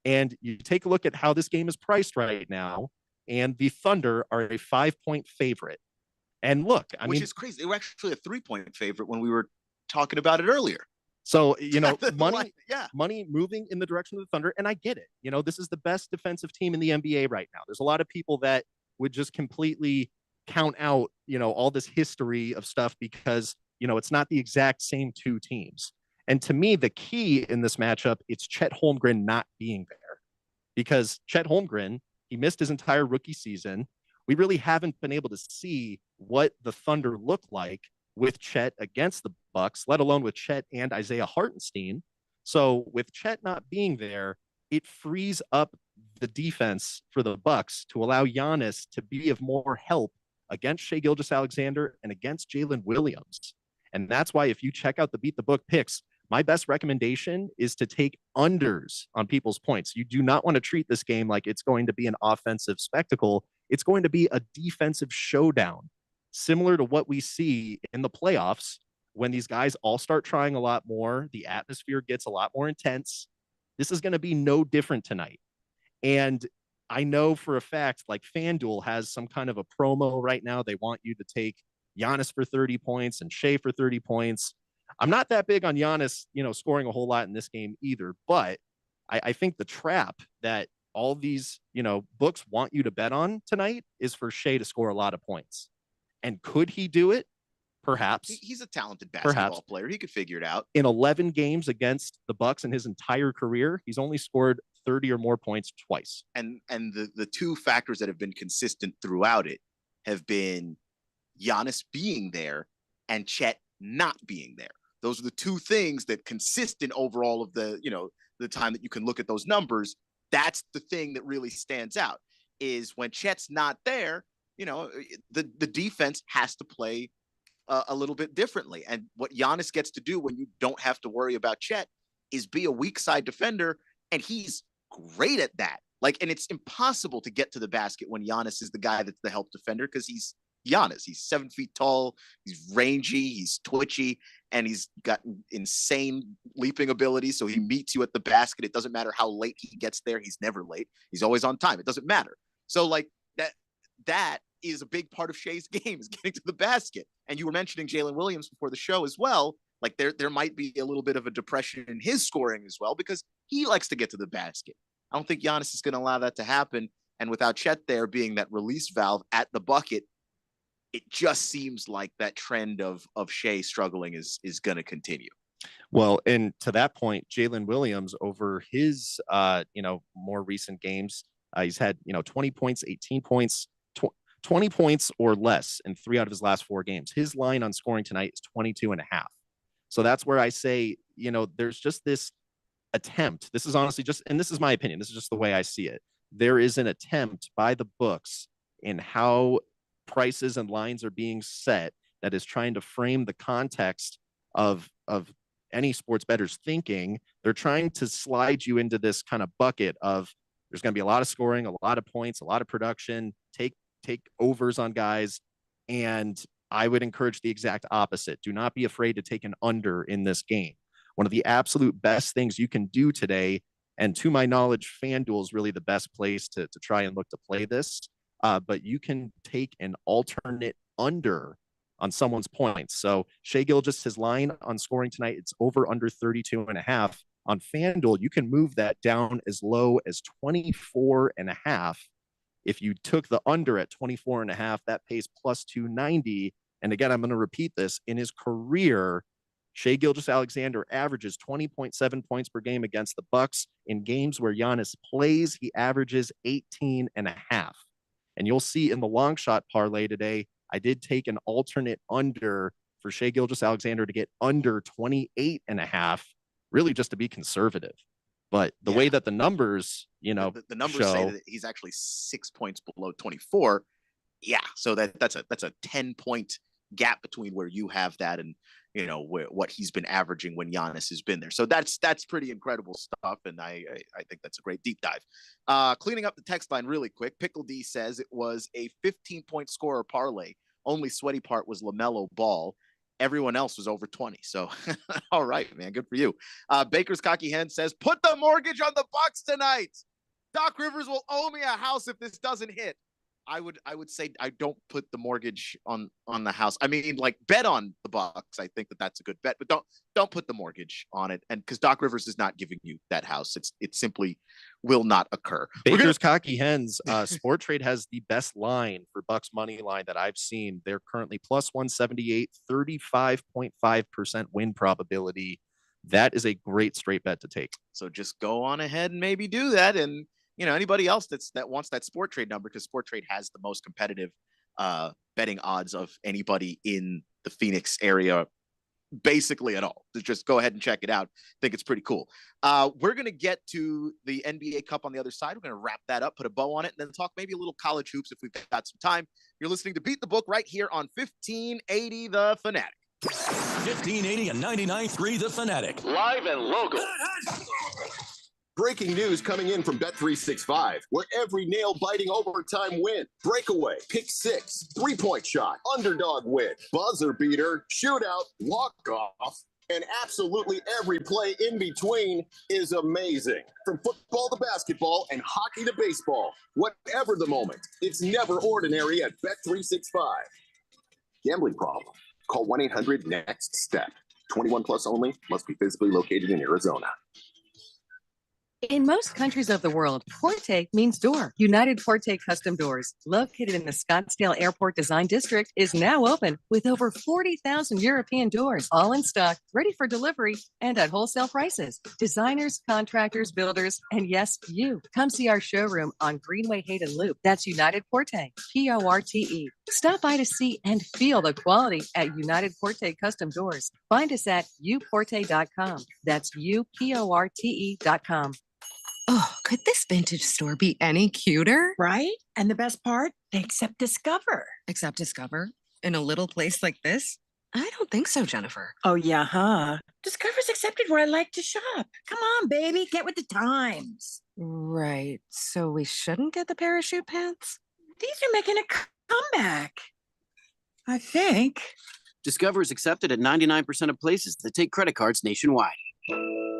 And you take a look at how this game is priced right now, and the Thunder are a 5-point favorite. And look, Which is crazy. They were actually a 3-point favorite when we were talking about it earlier. So, money moving in the direction of the Thunder, and I get it. This is the best defensive team in the NBA right now. There's a lot of people that would just completely count out, all this history of stuff because, it's not the exact same two teams. And to me, the key in this matchup, it's Chet Holmgren not being there. Because Chet Holmgren, he missed his entire rookie season. We really haven't been able to see what the Thunder look like with Chet against the Bucks, let alone with Chet and Isaiah Hartenstein. So with Chet not being there, it frees up the defense for the Bucks to allow Giannis to be of more help against Shai Gilgeous-Alexander and against Jalen Williams. And that's why if you check out the Beat the Book picks, my best recommendation is to take unders on people's points. You do not want to treat this game like it's going to be an offensive spectacle. It's going to be a defensive showdown, similar to what we see in the playoffs when these guys all start trying a lot more. The atmosphere gets a lot more intense. This is going to be no different tonight. And I know for a fact, like FanDuel has some kind of a promo right now. They want you to take Giannis for 30 points and Shai for 30 points. I'm not that big on Giannis, scoring a whole lot in this game either. But I think the trap that all these, books want you to bet on tonight is for Shai to score a lot of points. And could he do it? Perhaps. He's a talented basketball player. He could figure it out. In 11 games against the Bucks in his entire career, he's only scored 30 or more points twice. And the two factors that have been consistent throughout it have been Giannis being there and Chet not being there. Those are the two things that consistent over all of the, the time that you can look at those numbers. That's the thing that really stands out is when Chet's not there, the defense has to play a little bit differently. And what Giannis gets to do when you don't have to worry about Chet is be a weak side defender. And he's great at that. And it's impossible to get to the basket when Giannis is the guy that's the help defender because he's Giannis. He's 7 feet tall. He's rangy. He's twitchy. And he's got insane leaping ability. So he meets you at the basket. It doesn't matter how late he gets there. He's never late. He's always on time. It doesn't matter. So that is a big part of Shai's game is getting to the basket. And you were mentioning Jalen Williams before the show as well. There might be a little bit of a depression in his scoring as well because he likes to get to the basket. I don't think Giannis is going to allow that to happen. And without Chet there being that release valve at the bucket, it just seems like that trend of Shai struggling is going to continue. Well, and to that point, Jalen Williams over his, more recent games, he's had, 20 points, 18 points, 20 points or less in 3 out of his last 4 games. His line on scoring tonight is 22.5. So that's where I say, there's just this attempt. This is honestly just, and this is my opinion, this is just the way I see it. There is an attempt by the books in how prices and lines are being set that is trying to frame the context of any sports bettors thinking. They're trying to slide you into this kind of bucket of there's going to be a lot of scoring, a lot of points, a lot of production, take overs on guys. And I would encourage the exact opposite. Do not be afraid to take an under in this game. One of the absolute best things you can do today, and to my knowledge, FanDuel is really the best place to try and look to play this. But you can take an alternate under on someone's points. So Shai Gilgeous, his line on scoring tonight, it's over under 32.5. On FanDuel, you can move that down as low as 24.5. If you took the under at 24.5, that pays plus 290. And again, I'm going to repeat this. In his career, Shai Gilgeous-Alexander averages 20.7 points per game against the Bucks. In games where Giannis plays, he averages 18.5. And you'll see in the long shot parlay today, I did take an alternate under for Shai Gilgeous-Alexander to get under 28.5, really just to be conservative. But the way that the numbers, the numbers say that he's actually 6 points below 24. Yeah, so that's a 10-point gap between where you have that and what he's been averaging when Giannis has been there. So that's pretty incredible stuff, and I think that's a great deep dive. Cleaning up the text line really quick. Pickle D says it was a 15-point scorer parlay. Only sweaty part was LaMelo Ball. Everyone else was over 20. So, all right, man, good for you. Baker's Cocky Hen says, put the mortgage on the Bucks tonight. Doc Rivers will owe me a house if this doesn't hit. I would say I don't put the mortgage on the house. I mean, like, bet on the Bucks. I think that's a good bet, but don't put the mortgage on it. And because Doc Rivers is not giving you that house, it simply will not occur. Baker's Cocky Hens, Sport Trade has the best line for Bucks money line that I've seen. They're currently plus 178, 35.5% win probability. That is a great straight bet to take. So just go on ahead and maybe do that. And anybody else that wants that Sport Trade number, because Sport Trade has the most competitive betting odds of anybody in the Phoenix area, basically at all. So just go ahead and check it out. I think it's pretty cool. We're going to get to the NBA Cup on the other side. We're going to wrap that up, put a bow on it, and then talk maybe a little college hoops if we've got some time. You're listening to Beat the Book right here on 1580 The Fanatic. 1580 and 99.3 The Fanatic. Live and local. Breaking news coming in from Bet365, where every nail-biting overtime win, breakaway, pick six, three-point shot, underdog win, buzzer beater, shootout, walk-off, and absolutely every play in between is amazing. From football to basketball and hockey to baseball, whatever the moment, it's never ordinary at Bet365. Gambling problem? Call 1-800-NEXT-STEP. 21 plus only. Must be physically located in Arizona. In most countries of the world, Porte means door. United Porte Custom Doors, located in the Scottsdale Airport Design District, is now open with over 40,000 European doors, all in stock, ready for delivery, and at wholesale prices. Designers, contractors, builders, and yes, you. Come see our showroom on Greenway Hayden Loop. That's United Porte, Porte. Stop by to see and feel the quality at United Porte Custom Doors. Find us at uporte.com. That's uporte.com. Oh, could this vintage store be any cuter? Right? And the best part, they accept Discover. Accept Discover? In a little place like this? I don't think so, Jennifer. Oh, yeah, huh? Discover's accepted where I like to shop. Come on, baby, get with the times. Right. So we shouldn't get the parachute pants? These are making a comeback. I think. Discover is accepted at 99% of places that take credit cards nationwide.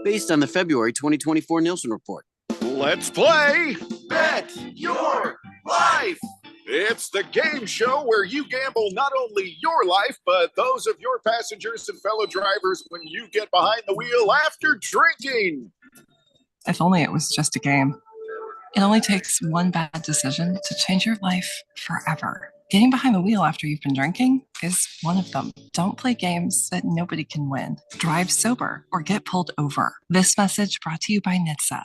Based on the February 2024 Nielsen report. Let's play Bet Your Life. It's the game show where you gamble not only your life, but those of your passengers and fellow drivers when you get behind the wheel after drinking. If only it was just a game. It only takes one bad decision to change your life forever. Getting behind the wheel after you've been drinking is one of them. Don't play games that nobody can win. Drive sober or get pulled over. This message brought to you by NHTSA.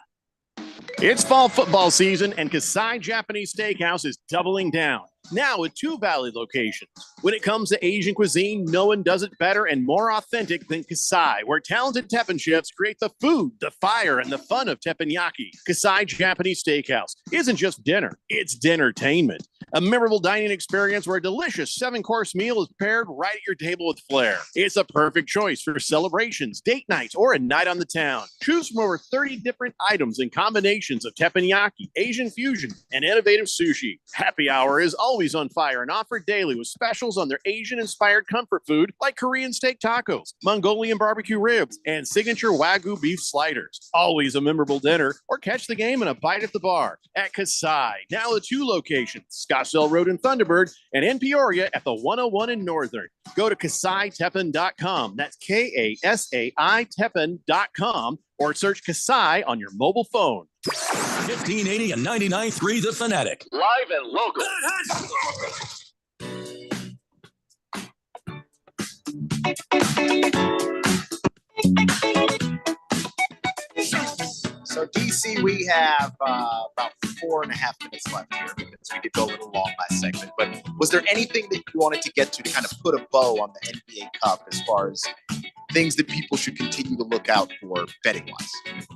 It's fall football season, and Kasai Japanese Steakhouse is doubling down. Now with 2 Valley locations. When it comes to Asian cuisine, no one does it better and more authentic than Kasai, where talented Teppanyaki chefs create the food, the fire, and the fun of teppanyaki. Kasai Japanese Steakhouse isn't just dinner, it's dinnertainment. A memorable dining experience where a delicious 7-course meal is paired right at your table with flair. It's a perfect choice for celebrations, date nights, or a night on the town. Choose from over 30 different items and combinations of teppanyaki, Asian fusion, and innovative sushi. Happy hour is always on fire and offered daily with specials on their Asian-inspired comfort food like Korean steak tacos, Mongolian barbecue ribs, and signature Wagyu beef sliders. Always a memorable dinner, or catch the game and a bite at the bar at Kasai. Now the 2 locations, Scottsdale Road in Thunderbird and in Peoria at the 101 in Northern. Go to KasaiTeppen.com. That's KASAI Teppen.com, or search Kasai on your mobile phone. 1580 and 99.3 The Fanatic. Live and local. So, DC, we have about 4.5 minutes left here because we did go a little long last segment. But was there anything that you wanted to get to kind of put a bow on the NBA Cup as far as things that people should continue to look out for betting wise?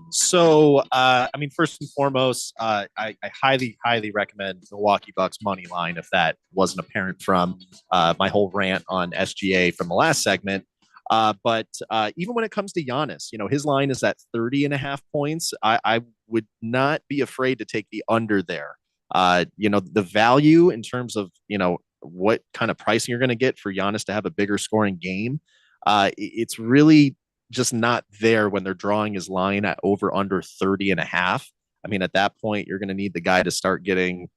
So, I mean, first and foremost, I highly, highly recommend Milwaukee Bucks money line if that wasn't apparent from my whole rant on SGA from the last segment. But even when it comes to Giannis, his line is at 30.5 points. I would not be afraid to take the under there. The value in terms of, what kind of pricing you're going to get for Giannis to have a bigger scoring game. It's really just not there when they're drawing his line at over under 30.5. I mean, at that point, you're going to need the guy to start getting,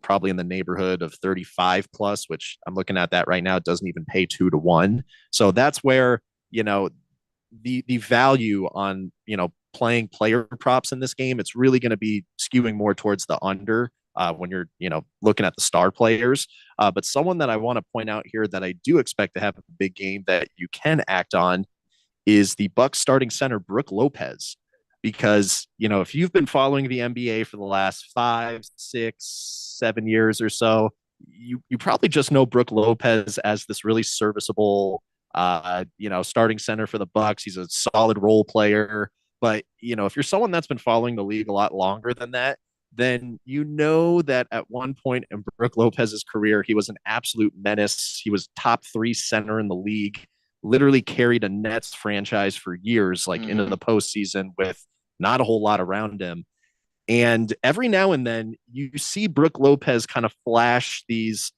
probably in the neighborhood of 35 plus, which I'm looking at that right now. It doesn't even pay 2 to 1. So that's where, the value on, playing player props in this game, it's really going to be skewing more towards the under when you're, looking at the star players. But someone that I want to point out here that I do expect to have a big game that you can act on is the Bucks starting center, Brook Lopez. Because, if you've been following the NBA for the last 5, 6, 7 years or so, you probably just know Brook Lopez as this really serviceable, starting center for the Bucks. He's a solid role player. But, if you're someone that's been following the league a lot longer than that, then that at one point in Brook Lopez's career, he was an absolute menace. He was top 3 center in the league, literally carried a Nets franchise for years, into the postseason with not a whole lot around him. And every now and then you see Brook Lopez kind of flash these,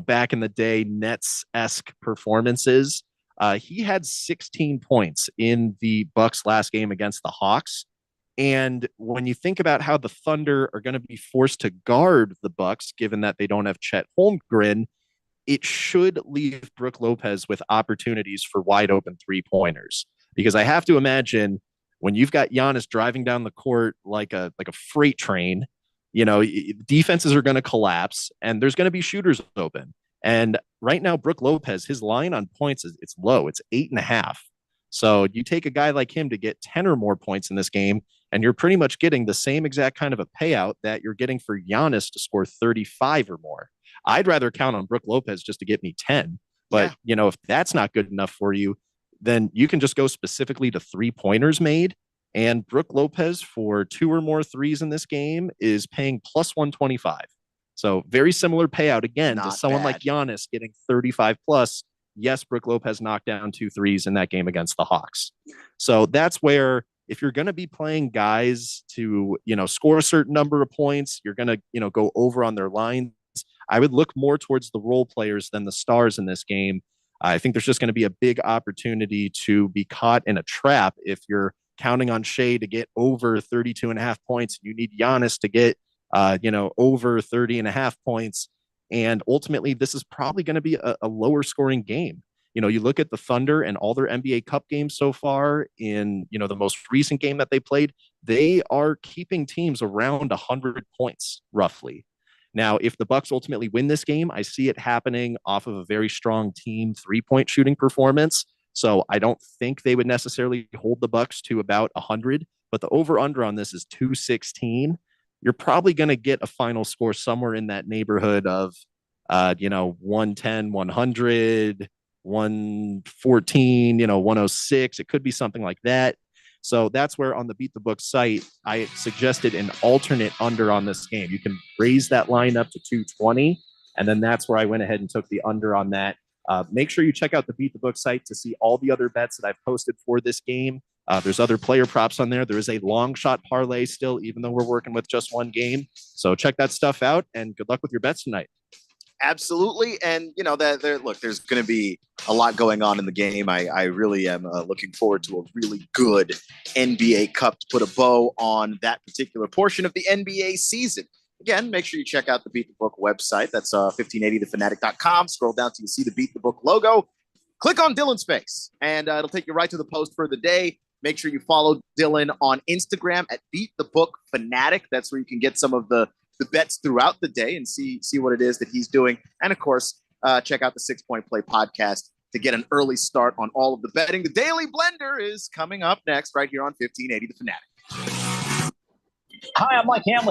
back in the day Nets-esque performances. He had 16 points in the Bucks last game against the Hawks. And when you think about how the Thunder are going to be forced to guard the Bucks, given that they don't have Chet Holmgren, it should leave Brook Lopez with opportunities for wide open 3-pointers. Because I have to imagine when you've got Giannis driving down the court like a freight train, defenses are going to collapse and there's going to be shooters open. And right now, Brook Lopez, his line on points it's low. It's 8.5. So you take a guy like him to get 10 or more points in this game, and you're pretty much getting the same exact kind of a payout that you're getting for Giannis to score 35 or more. I'd rather count on Brook Lopez just to get me 10. But, if that's not good enough for you, then you can just go specifically to 3-pointers made. And Brook Lopez for 2 or more threes in this game is paying plus 125. So very similar payout again to someone like Giannis getting 35 plus. Yes, Brook Lopez knocked down 2 threes in that game against the Hawks. So that's where, if you're going to be playing guys to, score a certain number of points, you're going to, go over on their lines. I would look more towards the role players than the stars in this game. I think there's just going to be a big opportunity to be caught in a trap if you're counting on Shea to get over 32.5 points. You need Giannis to get, over 30.5 points. And ultimately, this is probably going to be a lower scoring game. You look at the Thunder and all their NBA Cup games so far in, the most recent game that they played, they are keeping teams around 100 points roughly. Now, if the Bucks ultimately win this game, I see it happening off of a very strong team 3-point shooting performance. So I don't think they would necessarily hold the Bucks to about 100, but the over-under on this is 216. You're probably going to get a final score somewhere in that neighborhood of, 110, 100, 114, 106. It could be something like that. So that's where on the Beat the Book site, I suggested an alternate under on this game. You can raise that line up to 220. And then that's where I went ahead and took the under on that. Make sure you check out the Beat the Book site to see all the other bets that I've posted for this game. There's other player props on there. There is a long shot parlay still, even though we're working with just one game. So check that stuff out and good luck with your bets tonight. Absolutely. And, there's going to be a lot going on in the game. I really am looking forward to a really good NBA Cup to put a bow on that particular portion of the NBA season. Again, make sure you check out the Beat the Book website. That's 1580thefanatic.com. Scroll down till you see the Beat the Book logo. Click on Dylan's face, and it'll take you right to the post for the day. Make sure you follow Dylan on Instagram at Beat the Book Fanatic. That's where you can get some of the bets throughout the day and see what it is that he's doing. And of course, check out the 6 Point Play podcast to get an early start on all of the betting. The Daily Blender is coming up next right here on 1580 The Fanatic. Hi, I'm Mike Hamlin.